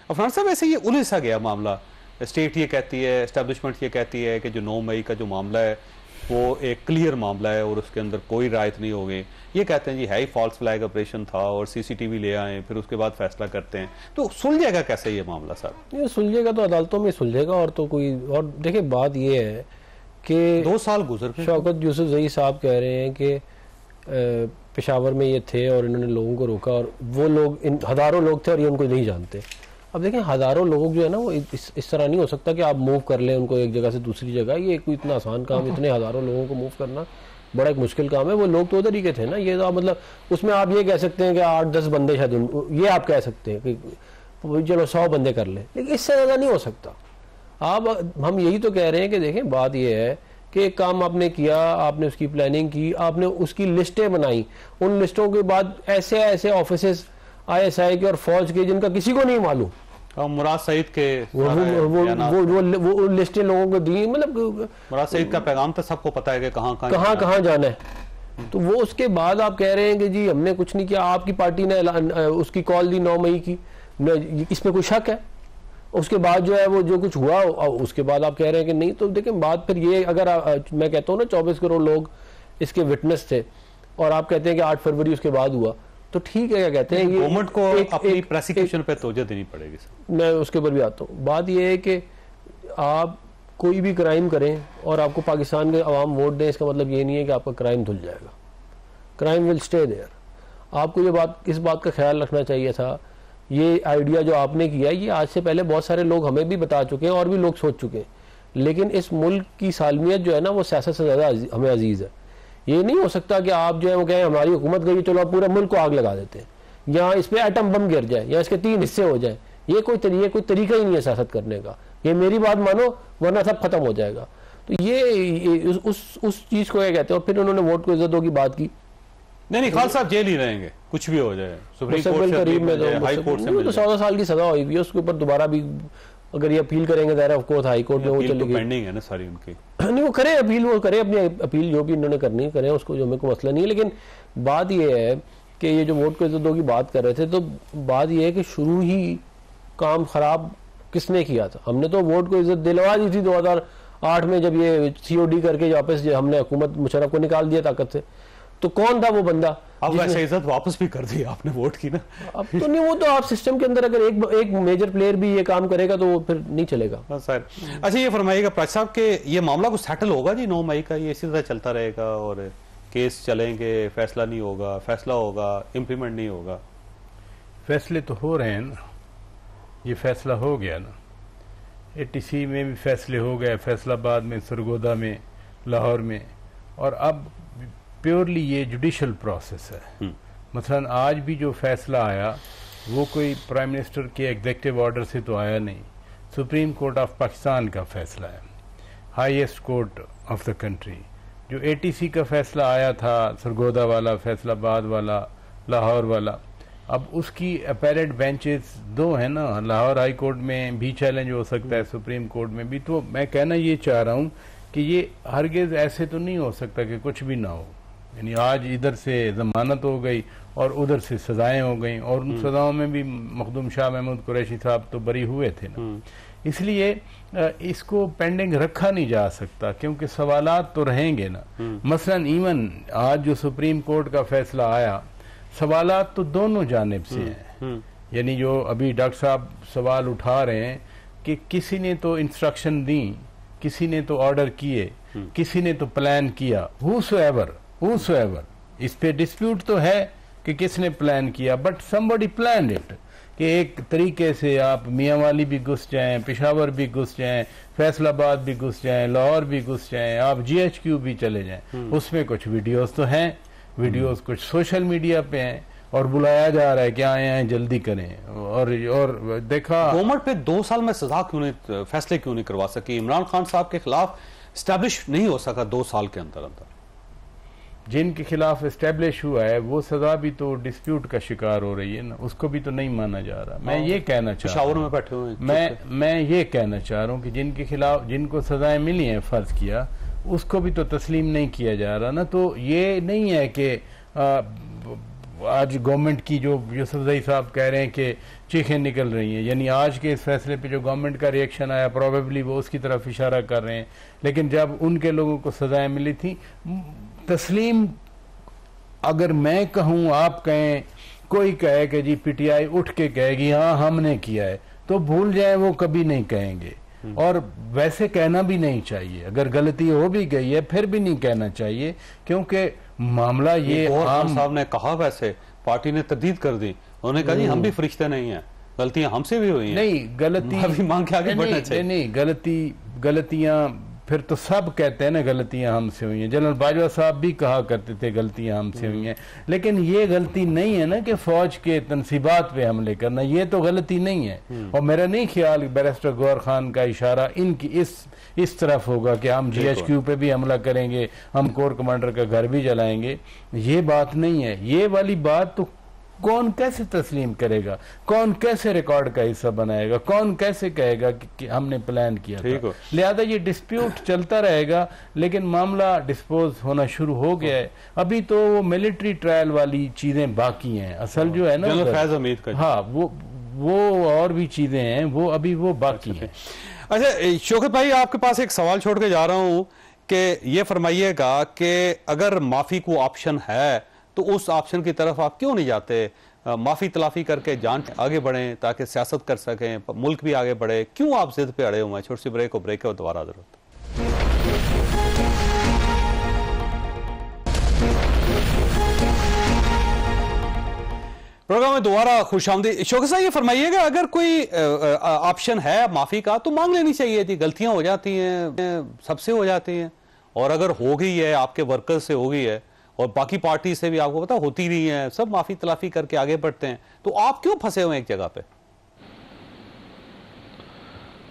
अफरान साहब ऐसे ये उलझ सा गया मामला, स्टेट ये कहती है, एस्टेब्लिशमेंट ये कहती है कि जो 9 मई का जो मामला है वो एक क्लियर मामला है और उसके अंदर कोई रायत नहीं होगी। ये कहते हैं जी है ही फॉल्स फ्लैग ऑपरेशन था और सीसीटीवी ले आए, फिर उसके बाद फैसला करते हैं। तो सुलझेगा कैसे ये मामला सर?
ये सुलझेगा तो अदालतों में सुलझेगा और तो कोई और। देखिए बात ये है कि
2 साल गुजर गए।
शौकत यूसुफजई साहब कह रहे हैं कि पेशावर में ये थे और इन्होंने लोगों को रोका और वो लोग हजारों लोग थे और ये उनको नहीं जानते। अब देखें हजारों लोग जो है ना वो इस तरह नहीं हो सकता कि आप मूव कर लें उनको एक जगह से दूसरी जगह। ये कोई इतना आसान काम, इतने हजारों लोगों को मूव करना बड़ा एक मुश्किल काम है। वो लोग तो उधर ही के थे ना, ये तो मतलब उसमें आप ये कह सकते हैं कि 8-10 बंदे शायद, ये आप कह सकते हैं कि चलो 100 बंदे कर लें, लेकिन इससे ज़्यादा नहीं हो सकता। हम यही तो कह रहे हैं कि देखें बात ये है कि एक काम आपने किया, आपने उसकी प्लानिंग की, आपने उसकी लिस्टें बनाई, उन लिस्टों के बाद ऐसे ऐसे ऑफिसेस ISI के और फौज के जिनका किसी को नहीं मालूम,
मुराद सईद के
वो लिस्टें लोगों को दी, मतलब
मुराद सईद का पैगाम तो सबको पता है कि
कहाँ जाना है। तो वो उसके बाद आप कह रहे हैं कि जी हमने कुछ नहीं किया, आपकी पार्टी ने उसकी कॉल दी 9 मई की, इसमें कोई शक है? उसके बाद जो है वो जो कुछ हुआ उसके बाद आप कह रहे हैं कि नहीं। तो देखें बात फिर ये, अगर मैं कहता हूँ ना 24 करोड़ लोग इसके विटनेस थे और आप कहते हैं कि 8 फरवरी उसके बाद हुआ, तो ठीक है, क्या कहते हैं,
गवर्नमेंट को अपनी प्रोसिक्यूशन पे तवज्जो देनी पड़ेगी।
मैं उसके ऊपर भी आता हूँ। बात यह है कि आप कोई भी क्राइम करें और आपको पाकिस्तान के अवाम वोट दें, इसका मतलब ये नहीं है कि आपका क्राइम धुल जाएगा। Crime will stay there. आपको इस बात का ख्याल रखना चाहिए था। ये आइडिया जो आपने किया, ये आज से पहले बहुत सारे लोग हमें भी बता चुके हैं और भी लोग सोच चुके हैं, लेकिन इस मुल्क की सालमियत जो है ना, वो सियासत से ज़्यादा हमें अजीज़ है। ये नहीं हो सकता कि आप जो है वो कहें हमारी हुकूमत गई, चलो आप पूरा मुल्क को आग लगा देते हैं, या इस पर एटम बम गिर जाए, या इसके 3 हिस्से हो जाए। ये कोई तरीका ही नहीं है सियासत करने का। ये मेरी बात मानो, वरना सब खत्म हो जाएगा। तो ये उस चीज़ को क्या कहते हैं। और फिर उन्होंने वोट को इज्जतों की बात की।
नहीं खान साहब जेल ही रहेंगे, कुछ भी हो जाए, सुप्रीम कोर्ट से
करीब में
हाई कोर्ट से
तो 14 साल की सजा हुई भी है, उसके ऊपर दोबारा भी अगर ये अपील करेंगे ज़ाहिर ऑफ कोर्स हाई कोर्ट में वो चलेगी।
पेंडिंग है ना सारी उनकी।
नहीं, वो करे अपील, वो करे अपनी अपील, जो भी इन्होंने करनी करे, उसको जो मेरे को मसला नहीं है। लेकिन बात ये है कि ये जो वोट को इज्जतों की बात कर रहे थे, तो बात ये है कि शुरू ही काम खराब किसने किया था? हमने तो वोट को इज्जत दिलवा दी थी 2008 में, जब ये COD करके वापस हमने हुकूमत मुशर्रफ को निकाल दिया ताकत से। तो कौन था वो बंदा?
अब वैसे इज्जत वापस भी कर दी आपने वोट की ना।
अब तो नहीं, वो तो आप सिस्टम के अंदर अगर एक मेजर प्लेयर भी ये काम करेगा तो वो फिर नहीं चलेगा।
सर अच्छा ये फरमाइएगा प्राची साहब के ये मामला कुछ सेटल होगा जी 9 मई का? ये इसी तरह चलता रहेगा और केस चलेंगे, फैसला नहीं होगा, फैसला होगा, इम्प्लीमेंट नहीं होगा?
फैसले तो हो रहे हैं ना, ये फैसला हो गया ना, ATC में भी फैसले हो गए, फैसलाबाद में, सरगोदा में, लाहौर में, और अब प्योरली ये जुडिशल प्रोसेस है। मसलन आज भी जो फैसला आया वो कोई प्राइम मिनिस्टर के एग्जीक्यूटिव ऑर्डर से तो आया नहीं, सुप्रीम कोर्ट ऑफ पाकिस्तान का फैसला है, highest court of the country. जो ATC का फैसला आया था, सरगोदा वाला, फैसलाबाद वाला, लाहौर वाला, अब उसकी अपैरेंट बेंचेस 2 है ना, लाहौर हाई कोर्ट में भी चैलेंज हो सकता है, सुप्रीम कोर्ट में भी। तो मैं कहना ये चाह रहा हूँ कि ये हरगिज ऐसे तो नहीं हो सकता कि कुछ भी ना हो। यानी आज इधर से जमानत हो गई और उधर से सजाएं हो गई, और उन सजाओं में भी मखदूम शाह महमूद कुरैशी साहब तो बरी हुए थे ना। इसलिए इसको पेंडिंग रखा नहीं जा सकता, क्योंकि सवालात तो रहेंगे ना। मसलन इवन आज जो सुप्रीम कोर्ट का फैसला आया, सवालात तो दोनों जानिब से हैं। यानी जो अभी डॉक्टर साहब सवाल उठा रहे हैं कि किसी ने तो इंस्ट्रक्शन दी, किसी ने तो ऑर्डर किए, किसी ने तो प्लान किया, whosoever, इस पे डिस्प्यूट तो है कि किसने प्लान किया, बट somebody planned it, कि एक तरीके से आप मियाँ वाली भी घुस जाएं, पेशावर भी घुस जाएं, फैसलाबाद भी घुस जाएं, लाहौर भी घुस जाएं, आप GHQ भी चले जाएं। उसमें कुछ वीडियोस तो हैं, वीडियोस कुछ सोशल मीडिया पे हैं, और बुलाया जा रहा है कि आए जल्दी करें। और देखा
गवर्नमेंट पे 2 साल में सजा क्यों नहीं, फैसले क्यों नहीं करवा सकी? इमरान खान साहब के खिलाफ स्टैब्लिश नहीं हो सका 2 साल के अंदर अंदर?
जिनके खिलाफ एस्टेब्लिश हुआ है वो सजा भी तो डिस्प्यूट का शिकार हो रही है ना, उसको भी तो नहीं माना जा रहा। मैं ये कहना चाह रहा हूँ,
में बैठे हुए
मैं ये कहना चाह रहा हूँ कि जिनके खिलाफ, जिनको सजाएं मिली हैं, फर्ज किया, उसको भी तो तस्लीम नहीं किया जा रहा ना। तो ये नहीं है कि आज गवर्नमेंट की जो यूसुफजई साहब कह रहे हैं कि चीखें निकल रही हैं, यानी आज के इस फैसले पे जो गवर्नमेंट का रिएक्शन आया, प्रोबेबली वो उसकी तरफ इशारा कर रहे हैं। लेकिन जब उनके लोगों को सजाएं मिली थी, तस्लीम अगर मैं कहूँ, आप कहें, कोई कहे कि जी PTI उठ के कहेगी हाँ हमने किया है, तो भूल जाए, वो कभी नहीं कहेंगे। और वैसे कहना भी नहीं चाहिए, अगर गलती हो भी गई है फिर भी नहीं कहना चाहिए, क्योंकि मामला ये
खान साहब ने कहा, वैसे पार्टी ने तर्दीद कर दी, उन्होंने कहा जी हम भी फरिश्ते नहीं हैं, गलतियां हमसे भी हुई हैं।
नहीं, गलती
मांग के आगे बढ़ना चाहिए।
नहीं, गलतियां फिर तो सब कहते हैं ना गलतियां हमसे हुई हैं। जनरल बाजवा साहब भी कहा करते थे गलतियां हमसे हुई हैं, लेकिन ये गलती नहीं है ना कि फौज के तनसीबात पे हमले करना, ये तो गलती नहीं है। और मेरा नहीं ख्याल बैरिस्टर गौहर खान का इशारा इनकी इस तरफ होगा कि हम GHQ पे भी हमला करेंगे, हम कोर कमांडर का घर भी जलाएंगे, ये बात नहीं है। ये वाली बात तो कौन कैसे तस्लीम करेगा, कौन कैसे रिकॉर्ड का हिस्सा बनाएगा, कौन कैसे कहेगा कि हमने प्लान किया था। लिहाजा ये डिस्प्यूट चलता रहेगा, लेकिन मामला डिस्पोज होना शुरू हो गया है। अभी तो वो मिलिट्री ट्रायल वाली चीजें बाकी हैं, असल जो है ना
फैज हमीद का,
हाँ वो और भी चीजें हैं, वो अभी वो बाकी हैं।
अच्छा शौकत भाई, आपके पास एक सवाल छोड़ के जा रहा हूं कि ये फरमाइएगा कि अगर माफी को ऑप्शन है तो उस ऑप्शन की तरफ आप क्यों नहीं जाते? माफी तलाफी करके जान आगे बढ़ें ताकि सियासत कर सकें, मुल्क भी आगे बढ़े। क्यों आप जिद पे अड़े हुए हैं? छोटी सी ब्रेक और दोबारा जरूरत। प्रोग्राम में दोबारा खुशामदीद। शौकत साहब, ये फरमाइएगा, अगर कोई ऑप्शन है माफी का तो मांग लेनी चाहिए थी। गलतियां हो जाती हैं, सबसे हो जाती हैं, और अगर हो गई है, आपके वर्कर से हो गई है और बाकी पार्टी से भी आपको पता होती नहीं है, सब माफी तलाफी करके आगे बढ़ते हैं, तो आप क्यों फंसे हुए एक जगह पे?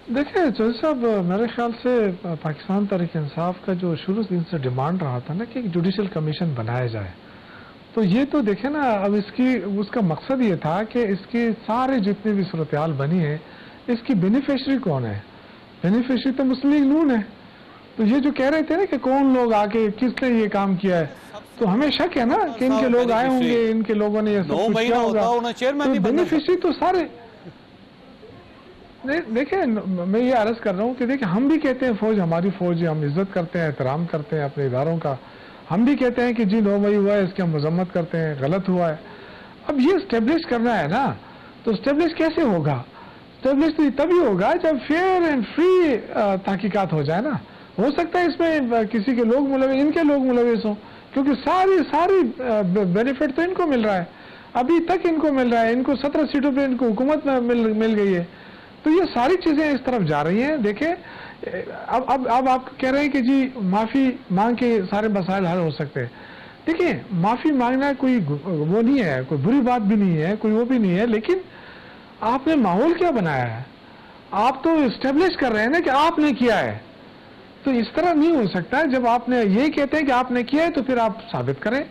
देखिए चौधरी साहब, मेरे ख्याल से पाकिस्तान तहरीक इंसाफ का जो शुरू दिन से डिमांड रहा था ना कि एक जुडिशल कमीशन बनाया जाए, तो ये तो देखे ना, अब उसका मकसद ये था कि इसकी सारे जितने भी सूरत-ए-हाल बनी है, इसकी बेनिफिशरी कौन है? बेनिफिशरी तो मुस्लिम लीग नून है। तो ये जो कह रहे थे ना कि कौन लोग आके किसने ये काम किया है, तो हमें शक है ना कि इनके लोग आए होंगे, इनके लोगों ने ये सब कुछ किया होगा। तो बेनिफिशरी तो सारे देखिए, मैं ये अर्ज कर रहा हूँ कि देखिए, हम भी कहते हैं फौज हमारी फौज है, हम इज्जत करते हैं, एहतराम करते हैं अपने इदारों का। हम भी कहते हैं कि जी 9 मई हुआ है, इसकी हम मजम्मत करते हैं, गलत हुआ है। अब ये स्टेब्लिश करना है ना, तो स्टेब्लिश कैसे होगा? स्टेब्लिश तो तभी होगा जब फेयर एंड फ्री तहकीकात हो जाए ना। हो सकता है इसमें किसी के लोग मुलविस, इनके लोग मुलविस हों, क्योंकि सारी बेनिफिट तो इनको मिल रहा है, अभी तक इनको मिल रहा है। इनको 17 सीटों पे इनको हुकूमत में मिल गई है, तो ये सारी चीजें इस तरफ जा रही हैं। देखें, अब आप कह रहे हैं कि जी माफी मांग के सारे मसाइल हल हो सकते हैं। देखिए, माफी मांगना कोई वो नहीं है, कोई बुरी बात भी नहीं है, कोई वो भी नहीं है, लेकिन आपने माहौल क्या बनाया है? आप तो इस्टेब्लिश कर रहे हैं ना कि आपने किया है, तो इस तरह नहीं हो सकता है। जब आपने ये कहते हैं कि आपने किया है, तो फिर आप साबित करें,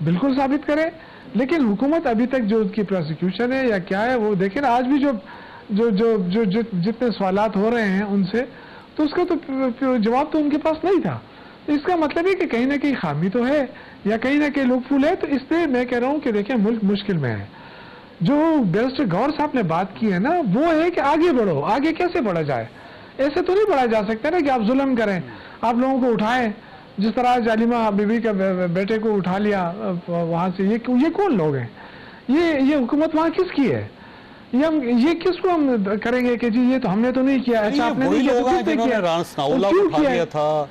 बिल्कुल साबित करें। लेकिन हुकूमत अभी तक जो उसकी प्रोसिक्यूशन है या क्या है, वो देखें ना, आज भी जो जितने सवालात हो रहे हैं उनसे, तो उसका तो जवाब तो उनके पास नहीं था। तो इसका मतलब है कि कहीं ना कहीं खामी तो है, या कहीं ना कहीं लूपहोल है। तो इसलिए मैं कह रहा हूं कि देखिए, मुल्क मुश्किल में है। जो बैरिस्टर गौर साहब ने बात की है ना, वो है कि आगे बढ़ो। आगे कैसे बढ़ा जाए? ऐसे तो नहीं बढ़ा जा सकता ना कि आप जुल्म करें, आप लोगों को उठाएं, जिस तरह जालिमा बीबी के बेटे को उठा लिया वहां से। ये कौन लोग हैं? ये हुकूमत वहां किसकी है? ये किसको हम करेंगे कि जी ये तो हमने तो नहीं किया। अच्छा, आपने नहीं किया तो किसने किया?
क्यों किया था?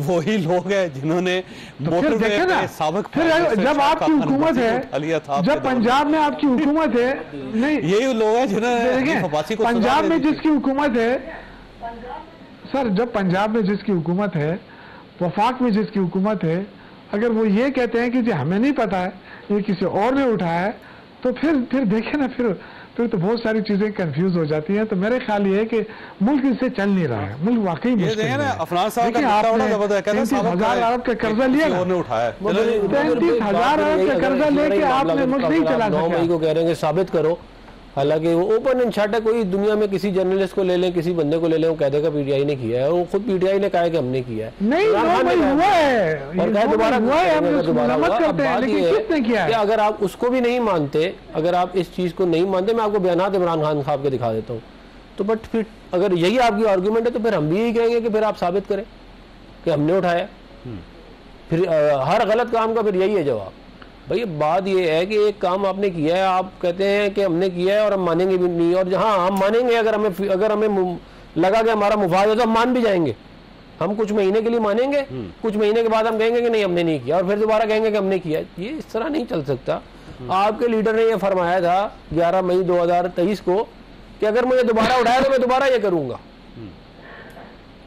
वही लोग हैं जिन्होंने
फिर देखे ना, फिर जब आपकी हुकूमत है, जब पंजाब में आपकी हुकूमत है, नहीं
यही लोग हैं जिन्होंने
पंजाब में जिसकी हुकूमत है, सर, जब पंजाब में जिसकी हुकूमत है, वफाक में जिसकी हुकूमत है, अगर वो ये कहते हैं कि जी हमें नहीं पता है, ये किसी और ने उठाया है, तो फिर देखे ना, फिर तो बहुत सारी चीजें कंफ्यूज हो जाती हैं। तो मेरे ख्याल ये है कि मुल्क इससे चल नहीं रहा है, मुल्क वाकई मुश्किल है।
अफनान साहब का
30,000 अरब का कर्जा लिया, 30,000 अरब का कर्जा लेके आपने मुल्क नहीं चला सका।
9 मई को कह रहे हैं कि साबित करो, हालांकि वो ओपन एंड शट है। कोई दुनिया में किसी जर्नलिस्ट को ले लें, किसी बंदे को ले लें, वो कह देगा पीटीआई ने किया है, वो खुद पीटीआई ने कहा है कि हमने किया है।
नहीं, हुआ है
और कहा दोबारा
करते हैं, लेकिन किसने किया है?
अगर आप उसको भी नहीं मानते, अगर आप इस चीज को नहीं मानते, मैं आपको बयानात इमरान खान साहब के दिखा देता हूँ, तो बट फिर अगर यही आपकी आर्ग्यूमेंट है, तो फिर हम भी यही कहेंगे कि फिर आप साबित करें कि हमने उठाया। फिर हर गलत काम का फिर यही है जवाब। भाई बात ये है कि एक काम आपने किया है, आप कहते हैं कि हमने किया है और हम मानेंगे भी नहीं, और जहां हम मानेंगे, अगर हमें लगा कि हमारा मुफाद है तो हम मान भी जाएंगे। हम कुछ महीने के लिए मानेंगे, कुछ महीने के बाद हम कहेंगे कि नहीं हमने नहीं किया, और फिर दोबारा कहेंगे कि हमने किया। ये इस तरह नहीं चल सकता। आपके लीडर ने यह फरमाया था 11 मई 2023 को कि अगर मुझे दोबारा उठाया तो मैं दोबारा ये करूंगा।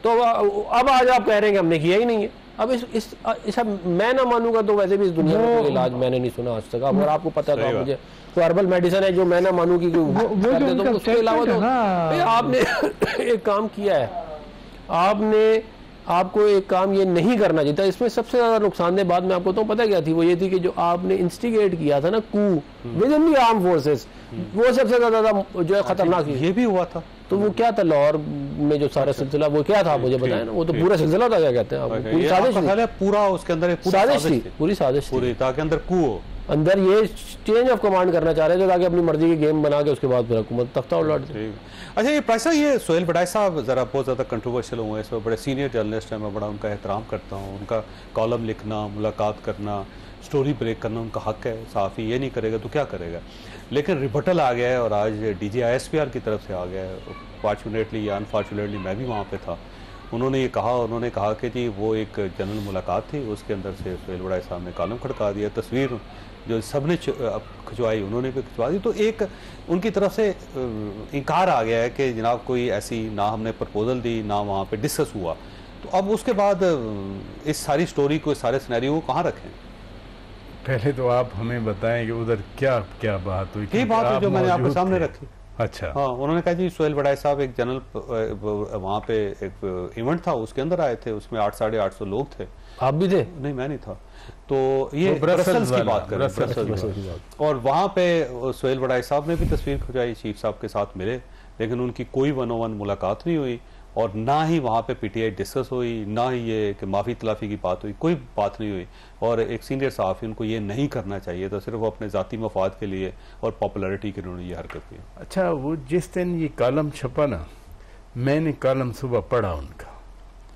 तो अब आज आप कह रहे हैं कि हमने किया ही नहीं है। अब इस मैं ना मानूंगा तो वैसे भी इस दुनिया में कोई इलाज मैंने नहीं सुना आज तक। और आपको पता था मुझे कोई हर्बल मेडिसिन है जो मैं ना मानूं कि तो उसके अलावा तो आपने एक काम किया है, आपको एक काम ये नहीं करना चाहिए था। इसमें सबसे ज्यादा नुकसानदेह बात मैं आपको तो पता क्या थी, वो ये थी कि जो आपने इंस्टिगेट किया था ना coup within the arm forces, वो सबसे ज्यादा जो है खतरनाक। ये भी हुआ था, तो वो क्या था लाहौर में जो सारा सिलसिला, वो क्या था मुझे बताया ना। वो तो पूरा सिलसिला था, क्या कहते हैं, पूरी साजिश, पूरा उसके अंदर साजिश थी, पूरी साजिश थी, ताकि अंदर कू हो। अंदर ये चेंज ऑफ कमांड करना चाह रहे थे ताकि अपनी मर्जी की गेम बना के उसके बाद फिर हुकूमत तख्ता उलट दे।
अच्छा, ये पैसा, ये सोहेल बड़ाई साहब ज़रा बहुत ज़्यादा कंट्रोवर्शियल हुए, इसमें बड़े सीनियर जर्नलिस्ट हैं, मैं बड़ा उनका एहतराम करता हूँ। उनका कॉलम लिखना, मुलाकात करना, स्टोरी ब्रेक करना उनका हक है। सहाफ़ी ये नहीं करेगा तो क्या करेगा। लेकिन रिबटल आ गया है और आज DGISPR की तरफ से आ गया है। फॉर्चुनेटली या अनफॉर्चुनेटली मैं भी वहाँ पे था। उन्होंने कहा कि जी वो एक जनरल मुलाकात थी, उसके अंदर से सोहेल बड़ाई साहब ने कॉलम खड़का दिया, तस्वीर जो सबने खिंचवाई उन्होंने भी खिंचवा दी। तो एक उनकी तरफ से इनकार आ गया है कि जनाब कोई ऐसी ना हमने प्रपोजल दी, ना वहाँ पे डिस्कस हुआ। तो अब उसके बाद इस सारी स्टोरी को, इस सारे सिनेरियो को कहाँ रखें?
पहले तो आप हमें बताएं कि उधर क्या क्या बात हुई।
ये बात है जो मैंने आपके सामने रखी।
अच्छा,
हाँ, उन्होंने कहा जी सोहेल बड़ाई साहब एक जनरल वहाँ पे एक इवेंट था, उसके अंदर आए थे, उसमें 800-850 लोग थे।
आप भी थे?
नहीं, मैं नहीं था। तो ये ब्रसेल्स की बात करें, ब्रसेल्स, और वहाँ पे सोहेल बड़ाई साहब ने भी तस्वीर खिंचवाई, चीफ साहब के साथ मिले, लेकिन उनकी कोई 1-on-1 मुलाकात नहीं हुई और ना ही वहाँ पे PTI डिस्कस हुई, ना ही ये कि माफ़ी तलाफ़ी की बात हुई, कोई बात नहीं हुई। और एक सीनियर सहाफ़ी, उनको ये नहीं करना चाहिए था, सिर्फ अपने ज़ाती मफाद के लिए और पॉपुलैरिटी के लिए उन्होंने ये हरकत की।
अच्छा, वो जिस दिन ये कॉलम छपा ना, मैंने कॉलम सुबह पढ़ा उनका।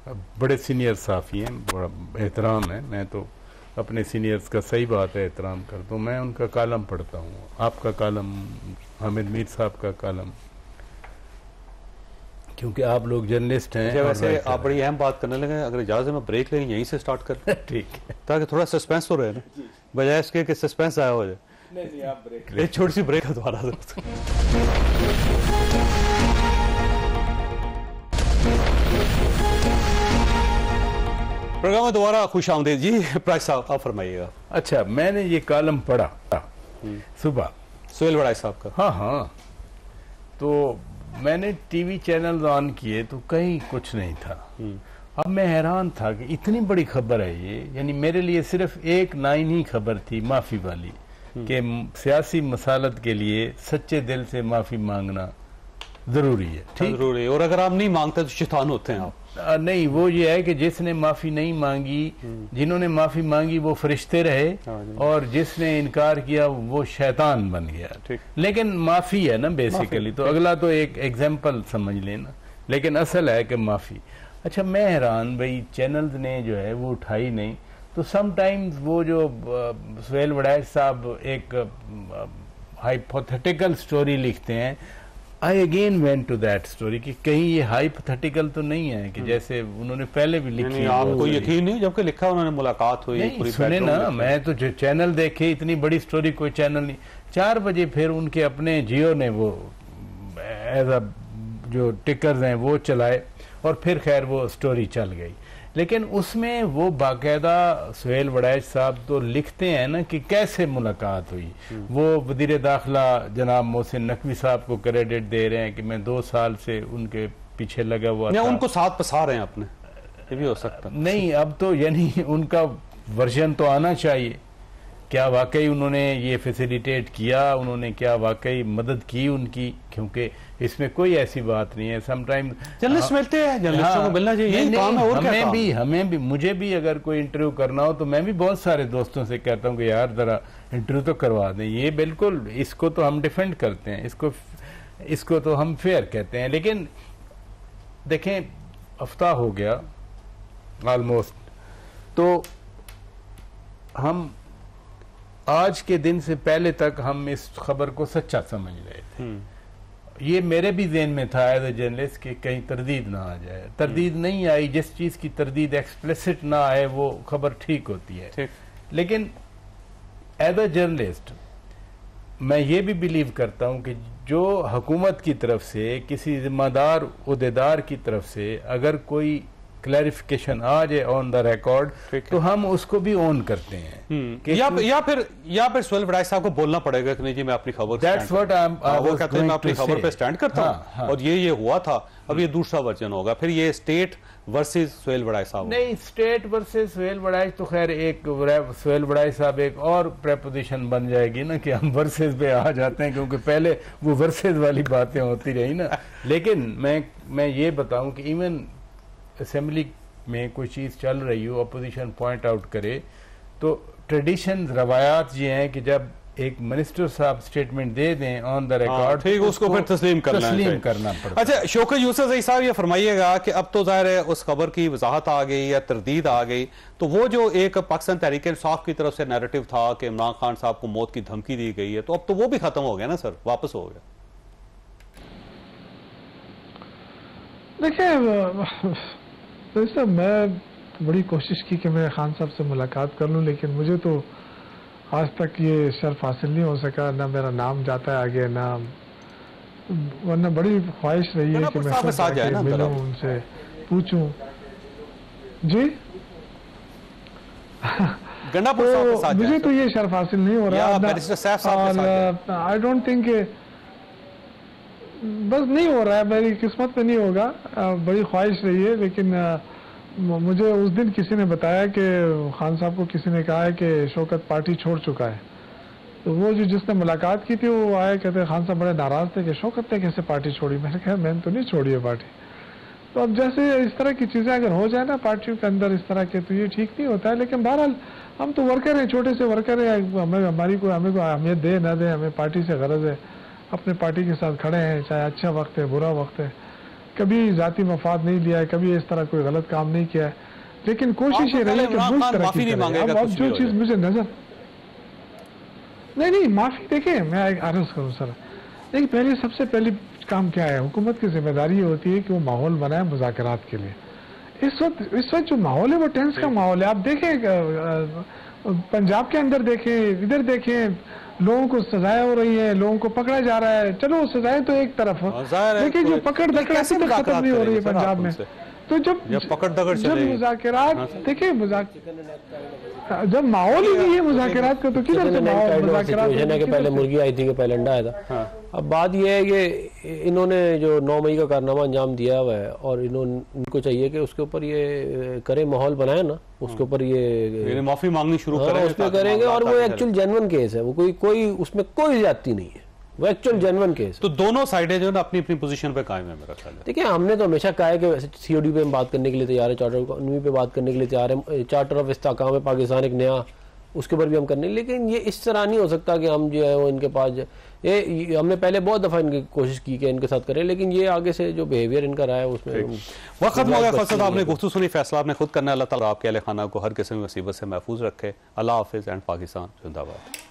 अब बड़े सीनियर सहाफ़ी हैं, बड़ा एहतराम है, मैं तो अपने सीनियर्स का सही बात है एहतराम करता हूँ। मैं उनका कॉलम पढ़ता हूँ, आपका कॉलम, हामिद मीर साहब का कॉलम, क्योंकि आप लोग जर्नलिस्ट हैं।
वैसे आप बड़ी अहम बात करने लगे, अगर इजाज़त में ब्रेक लेंगे यहीं से स्टार्ट कर
ठीक है,
ताकि थोड़ा सस्पेंस तो रहे ना, बजाय इसके कि सस्पेंस आया हो जाए।
नहीं, आप ब्रेक
एक छोटी सी ब्रेक है दोबारा। प्रोग्राम में दोबारा खुश आमदीद जी। प्राइस साहब आप फरमाइएगा।
अच्छा, मैंने ये कॉलम पढ़ा सुबह,
सोहेल बड़ाई साहब का।
हाँ हाँ, तो मैंने टीवी चैनल ऑन किए तो कहीं कुछ नहीं था। अब मैं हैरान था कि इतनी बड़ी खबर है ये, यानी मेरे लिए सिर्फ एक लाइन ही खबर थी माफी वाली, कि सियासी मसालत के लिए सच्चे दिल से माफी मांगना जरूरी है। ठीक,
जरूरी है, और अगर आप नहीं मांगते तो शैतान होते हैं आप।
नहीं, वो ये है कि जिसने माफी नहीं मांगी, जिन्होंने माफी मांगी वो फरिश्ते रहे, और जिसने इनकार किया वो शैतान बन गया। लेकिन माफी है ना बेसिकली, तो अगला तो एक एग्जाम्पल समझ लेना, लेकिन असल है कि माफी। अच्छा, मैं हैरान, भाई चैनल्स ने जो है वो उठाई नहीं। तो समटाइम्स वो जो सोहेल बड़ाई साहब एक हाइपोथेटिकल स्टोरी लिखते हैं, I again went to that story कि कहीं ये हाइपोथेटिकल तो नहीं है कि जैसे उन्होंने पहले भी लिखी है।
आपको यकीन नहीं, जबकि लिखा उन्होंने मुलाकात हुई पूरी।
सुने ना, मैं तो जो चैनल देखे, इतनी बड़ी स्टोरी कोई चैनल नहीं। 4 बजे फिर उनके अपने जियो ने वो एज अ जो टिकर्स हैं वो चलाए, और फिर खैर वो स्टोरी चल गई। लेकिन उसमें वो बाकायदा सोहेल बड़ाई साहब तो लिखते हैं ना कि कैसे मुलाकात हुई। वो वज़ीर दाखिला जनाब मोहसिन नकवी साहब को क्रेडिट दे रहे हैं कि मैं 2 साल से उनके पीछे लगा हुआ था।
उनको साथ पसा रहे हैं अपने, ये भी हो सकता
नहीं। अब तो यानी उनका वर्जन तो आना चाहिए, क्या वाकई उन्होंने ये फैसिलिटेट किया, उन्होंने क्या वाकई मदद की उनकी, क्योंकि इसमें कोई ऐसी बात नहीं है। समटाइम
जर्नलिस्ट मिलते हैं, जर्नलिस्टों को मिलना चाहिए, यही काम है। और
हमें भी मुझे भी अगर कोई इंटरव्यू करना हो तो मैं भी बहुत सारे दोस्तों से कहता हूँ कि यार जरा इंटरव्यू तो करवा दें। ये बिल्कुल, इसको तो हम डिफेंड करते हैं, इसको तो हम फेयर कहते हैं। लेकिन देखें, हफ्ता हो गया ऑलमोस्ट, तो हम आज के दिन से पहले तक हम इस खबर को सच्चा समझ रहे थे। ये मेरे भी ज़हन में था एज ए जर्नलिस्ट कि कहीं तरदीद ना आ जाए। तरदीद नहीं आई। जिस चीज़ की तरदीद एक्सप्लिसिट ना आए वो खबर ठीक होती है। लेकिन एज ए जर्नलिस्ट मैं ये भी बिलीव करता हूँ कि जो हुकूमत की तरफ से, किसी जिम्मेदार उहदेदार की तरफ से अगर कोई क्लैरिफिकेशन आ जाए ऑन द रिकॉर्ड, तो हम उसको भी ऑन करते हैं।
या फिर सोहेल बड़ाई साहब को बोलना पड़ेगा कि नहीं जी मैं अपनी खबर,
दैट्स व्हाट
वो कहते हैं मैं अपनी खबर पे स्टैंड करता हूं, और ये हुआ था। अब ये दूसरा वर्जन होगा, फिर ये स्टेट वर्सेस सोहेल बड़ाई साहब।
नहीं, स्टेट वर्सेस सोहेल बड़ाई तो खैर एक सोहेल बड़ाई साहब एक और प्रेपोजिशन बन जाएगी ना कि हम वर्सेस पे आ जाते हैं, क्योंकि पहले वो वर्सेस वाली बातें होती रही ना। लेकिन मैं ये बताऊं कि इवन असेंबली में कोई चीज़ चल रही हो, अपोजिशन पॉइंट आउट करे, तो ट्रेडिशन रवायात ये हैं कि जब एक मिनिस्टर साहब स्टेटमेंट दे दें ऑन द रिकॉर्ड,
ठीक, उसको फिर तस्लीम करना
पड़ता।
अच्छा, शौकत यूसुफ ज़ई साहब ये फरमाइएगा कि अब तो ज़ाहिर है उस खबर की वजाहत आ गई या तरदीद आ गई, तो वो जो एक पाकिस्तान तहरीक इंसाफ की तरफ से नैरेटिव था कि इमरान खान साहब को मौत की धमकी दी गई है, तो अब तो वो भी खत्म हो गया ना सर, वापस हो गया?
देखिए मैं बड़ी कोशिश की कि मैं खान साहब से मुलाकात कर लूं, लेकिन मुझे तो आज तक ये शर्फ हासिल नहीं हो सका, ना मेरा नाम जाता है आगे, ना वरना बड़ी ख्वाहिश रही है कि मैं सब मिलूं, उनसे पूछूं। जी तो मुझे तो ये शर्फ हासिल नहीं हो रहा, और आई डोंट थिंक बस नहीं हो रहा है, मेरी किस्मत में नहीं होगा। बड़ी ख्वाहिश रही है, लेकिन मुझे उस दिन किसी ने बताया कि खान साहब को किसी ने कहा है कि शौकत पार्टी छोड़ चुका है। तो वो जो जिसने मुलाकात की थी वो आए, कहते खान साहब बड़े नाराज थे कि शौकत ने कैसे पार्टी छोड़ी। मैंने कहा मैंने तो नहीं छोड़ी है पार्टी। तो अब जैसे इस तरह की चीज़ें अगर हो जाए ना पार्टियों के अंदर इस तरह के, तो ये ठीक नहीं होता है। लेकिन बहरहाल हम तो वर्कर हैं, छोटे से वर्कर हैं, हमें हमें को अहमियत दे ना दे, हमें पार्टी से गरज है, अपने पार्टी के साथ खड़े हैं, चाहे अच्छा वक्त है बुरा वक्त है, कभी जाती मफाद नहीं लिया है, कभी इस तरह कोई गलत काम नहीं किया है। लेकिन कोशिश ये रही है कि बुरी तरह की अब जो चीज़ मुझे नजर नहीं माफ़ी, देखिए मैं एक अर्ज करूँ सर, देखिए पहले सबसे पहली काम क्या है, हुकूमत की जिम्मेदारी होती है कि वो माहौल बनाए मुज़ाकरात के लिए। इस वक्त जो माहौल है वो टेंस का माहौल है। आप देखें पंजाब के अंदर, देखें इधर, देखें लोगों को सजाएं हो रही है, लोगों को पकड़ा जा रहा है। चलो सजाएं तो एक तरफ, लेकिन जो पकड़ दकड़ से खत्म नहीं हो रही है पंजाब में। तो जब
पकड़ दकड़
जब मुज़ाकरात, देखिए जब माहौल ही नहीं है मुज़ाकरात का, तो किधर से माहौल मुज़ाकरात
के पहले मुर्गी आई थी कि पहले अंडा आया था। अब बात यह है कि इन्होंने जो 9 मई का कारनामा अंजाम दिया हुआ है, और इनको चाहिए कि उसके ऊपर ये करें, माहौल बनाए ना, उसके ऊपर ये
माफी मांगनी शुरू करें,
उसमें करेंगे। और वो एक्चुअल जेन्युइन केस है, वो कोई उसमें कोई ज्यादती नहीं है, वो एक्चुअल जेन्युइन केस।
तो दोनों साइडें जो है अपनी अपनी पोजीशन पे कायम है मेरा ख्याल है।
देखिए हमने तो हमेशा कहा है कि सीओडी पे हम बात करने के लिए तैयार है, चार्टर कानूनी पे बात करने के लिए तैयार है, चार्टर ऑफ इस्तेहकाम है पाकिस्तान एक नया, उसके ऊपर भी हम करने, लेकिन ये इस तरह नहीं हो सकता कि हम जो है वो इनके पास ये हमने पहले बहुत दफा इनकी कोशिश की कि इनके साथ करें, लेकिन ये आगे से जो बिहेवियर इनका रहा है उसमें
वक्त खत्म हो गया। फैसल आपने गुफ्तगू सुनी, फैसला आपने खुद करना है। अल्लाह ताला आपके अहले खाना को हर किस्म की मुसीबत से महफूज रखे। अल्लाह हाफिज़ एंड पाकिस्तान जिंदाबाद।